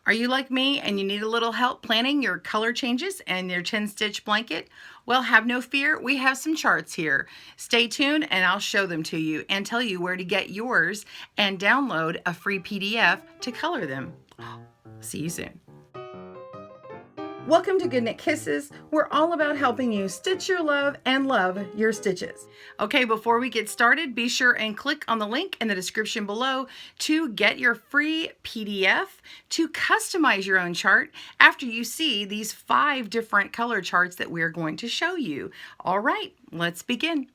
Are you like me and you need a little help planning your color changes and your 10 stitch blanket? Well, have no fear, we have some charts here. Stay tuned and I'll show them to you and tell you where to get yours and download a free PDF to color them. See you soon. Welcome to GoodKnit Kisses. We're all about helping you stitch your love and love your stitches. Okay, before we get started, be sure and click on the link in the description below to get your free PDF to customize your own chart after you see these 5 different color charts that we're going to show you. All right, let's begin.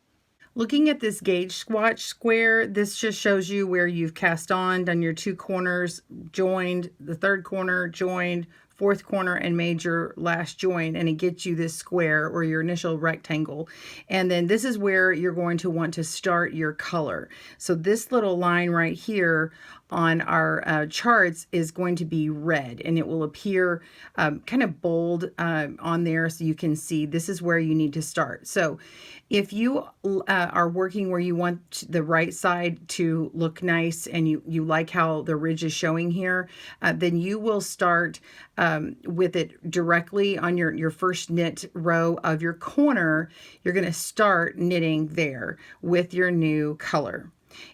Looking at this gauge swatch square, this just shows you where you've cast on, done your 2 corners, joined, the 3rd corner, joined, 4th corner, and made your last join, and it gets you this square or your initial rectangle. And then this is where you're going to want to start your color. So this little line right here on our charts is going to be red, and it will appear kind of bold on there so you can see this is where you need to start. So if you are working where you want the right side to look nice and you like how the ridge is showing here, then you will start with it directly on your first knit row of your corner. You're going to start knitting there with your new color.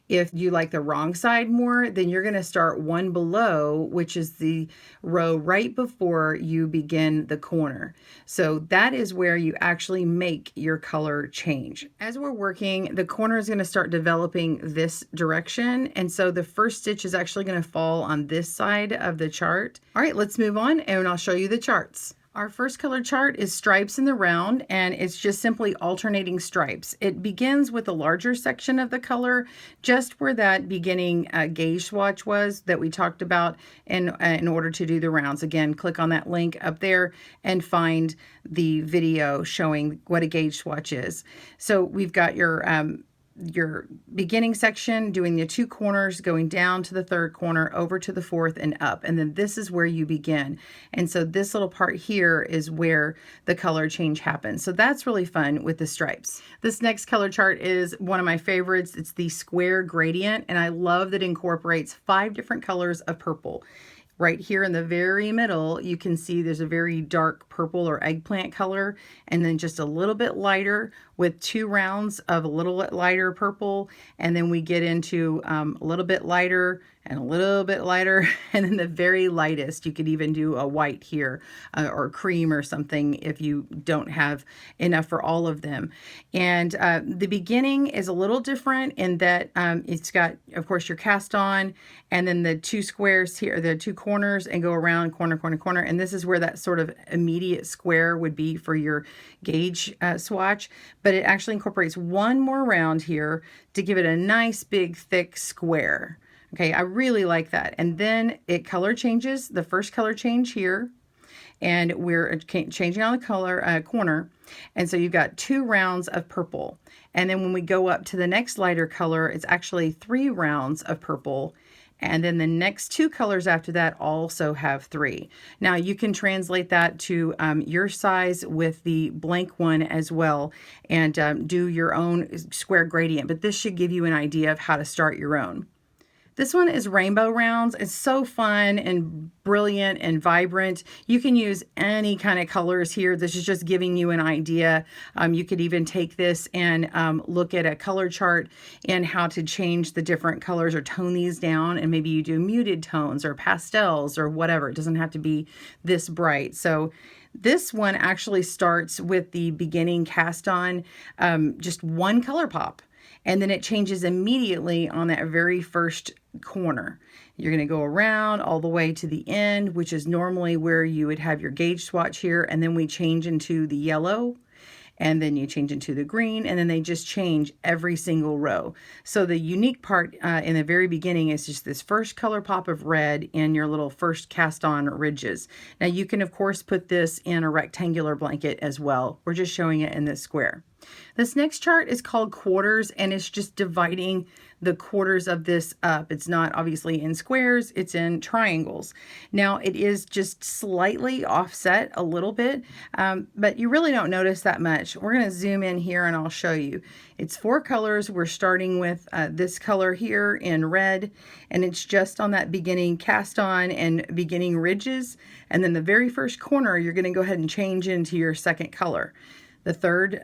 If you like the wrong side more, then you're going to start one below, which is the row right before you begin the corner. So that is where you actually make your color change. As we're working, the corner is going to start developing this direction. And so the first stitch is actually going to fall on this side of the chart. All right, let's move on and I'll show you the charts. Our first color chart is stripes in the round, and it's just simply alternating stripes. It begins with a larger section of the color, just where that beginning gauge swatch was that we talked about in order to do the rounds. Again, click on that link up there and find the video showing what a gauge swatch is. So we've got your beginning section doing the 2 corners, going down to the 3rd corner, over to the 4th, and up, and then this is where you begin. And so this little part here is where the color change happens. So that's really fun with the stripes. This next color chart is one of my favorites. It's the square gradient, and I love that it incorporates 5 different colors of purple. Right here in the very middle, you can see there's a very dark purple or eggplant color, and then just a little bit lighter with 2 rounds of a little bit lighter purple, and then we get into a little bit lighter and a little bit lighter, and then the very lightest. You could even do a white here or cream or something if you don't have enough for all of them. And the beginning is a little different in that it's got, of course, your cast on, and then the 2 squares here, the 2 corners, and go around corner, corner, corner. And this is where that sort of immediate square would be for your gauge swatch. But it actually incorporates 1 more round here to give it a nice big thick square. Okay, I really like that. And then it color changes, the first color change here, and we're changing on the color corner. And so you've got 2 rounds of purple. And then when we go up to the next lighter color, it's actually 3 rounds of purple. And then the next 2 colors after that also have 3. Now you can translate that to your size with the blank one as well, and do your own square gradient. But this should give you an idea of how to start your own. This one is rainbow rounds. It's so fun and brilliant and vibrant. You can use any kind of colors here. This is just giving you an idea. You could even take this and look at a color chart and how to change the different colors or tone these down, and maybe you do muted tones or pastels or whatever. It doesn't have to be this bright. So this one actually starts with the beginning cast on, just 1 color pop. And then it changes immediately on that very first corner. You're going to go around all the way to the end, which is normally where you would have your gauge swatch here. And then we change into the yellow, and then you change into the green, and then they just change every single row. So the unique part in the very beginning is just this first color pop of red in your little first cast on ridges. Now you can of course put this in a rectangular blanket as well. We're just showing it in this square. This next chart is called quarters, and it's just dividing the quarters of this up. It's not obviously in squares, it's in triangles. Now it is just slightly offset a little bit, but you really don't notice that much. We're going to zoom in here and I'll show you. It's 4 colors. We're starting with this color here in red, and it's just on that beginning cast on and beginning ridges. And then the very first corner, you're going to go ahead and change into your second color. The third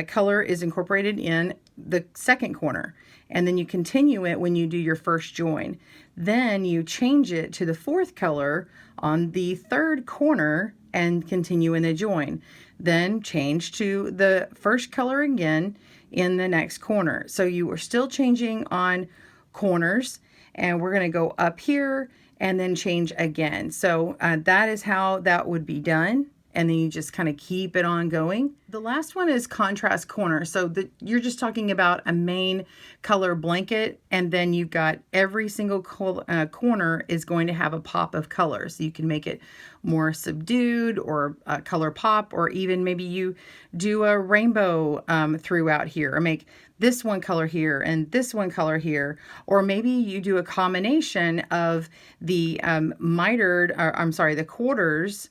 color is incorporated in the second corner, and then you continue it when you do your first join. Then you change it to the 4th color on the 3rd corner and continue in the join. Then change to the first color again in the next corner. So you are still changing on corners, and we're going to go up here and then change again. So that is how that would be done. And then you just kind of keep it on going. The last one is contrast corner. So you're just talking about a main color blanket, and then you've got every single corner is going to have a pop of color. So you can make it more subdued or color pop, or even maybe you do a rainbow throughout here, or make this one color here and this one color here, or maybe you do a combination of the the quarters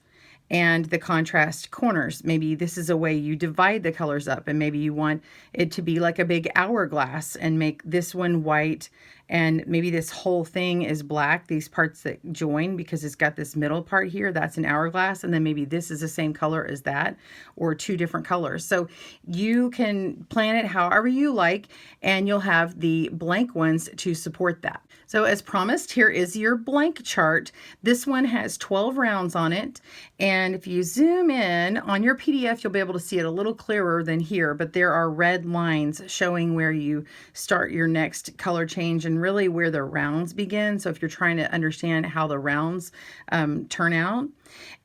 and the contrast corners. Maybe this is a way you divide the colors up, and maybe you want it to be like a big hourglass and make this one white, and maybe this whole thing is black, these parts that join, because it's got this middle part here, that's an hourglass, and then maybe this is the same color as that, or 2 different colors. So you can plan it however you like, and you'll have the blank ones to support that. So as promised, here is your blank chart. This one has 12 rounds on it, and if you zoom in on your PDF, you'll be able to see it a little clearer than here, but there are red lines showing where you start your next color change and really where the rounds begin. So if you're trying to understand how the rounds turn out.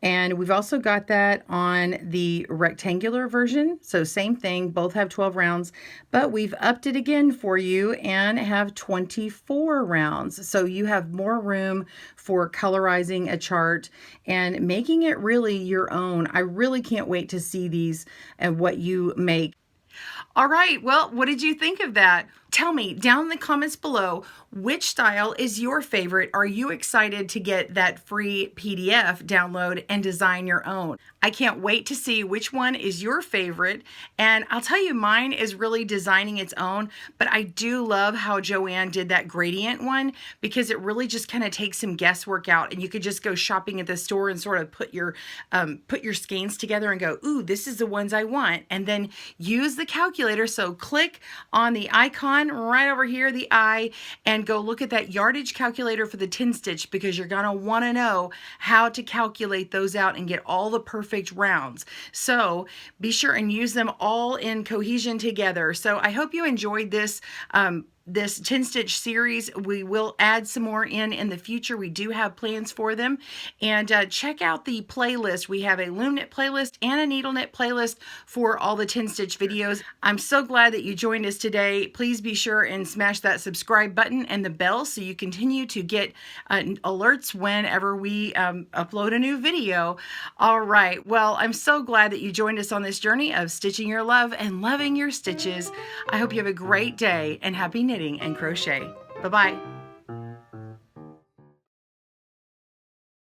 And we've also got that on the rectangular version. So same thing, both have 12 rounds, but we've upped it again for you and have 24 rounds. So you have more room for colorizing a chart and making it really your own. I really can't wait to see these and what you make. All right, well, what did you think of that? Tell me down in the comments below, which style is your favorite? Are you excited to get that free PDF download and design your own? I can't wait to see which one is your favorite. And I'll tell you, mine is really designing its own, but I do love how Joanne did that gradient one, because it really just kind of takes some guesswork out, and you could just go shopping at the store and sort of put your skeins together and go, ooh, this is the ones I want. And then use the calculator. So click on the icon right over here, the eye, and go look at that yardage calculator for the 10 stitch, because you're going to want to know how to calculate those out and get all the perfect rounds. So be sure and use them all in cohesion together. So I hope you enjoyed this this 10 stitch series. We will add some more in the future. We do have plans for them. And check out the playlist. We have a loom knit playlist and a needle knit playlist for all the 10 stitch videos. I'm so glad that you joined us today. Please be sure and smash that subscribe button and the bell so you continue to get alerts whenever we upload a new video. All right, well, I'm so glad that you joined us on this journey of stitching your love and loving your stitches. I hope you have a great day, and happy knitting and crochet. Bye-bye.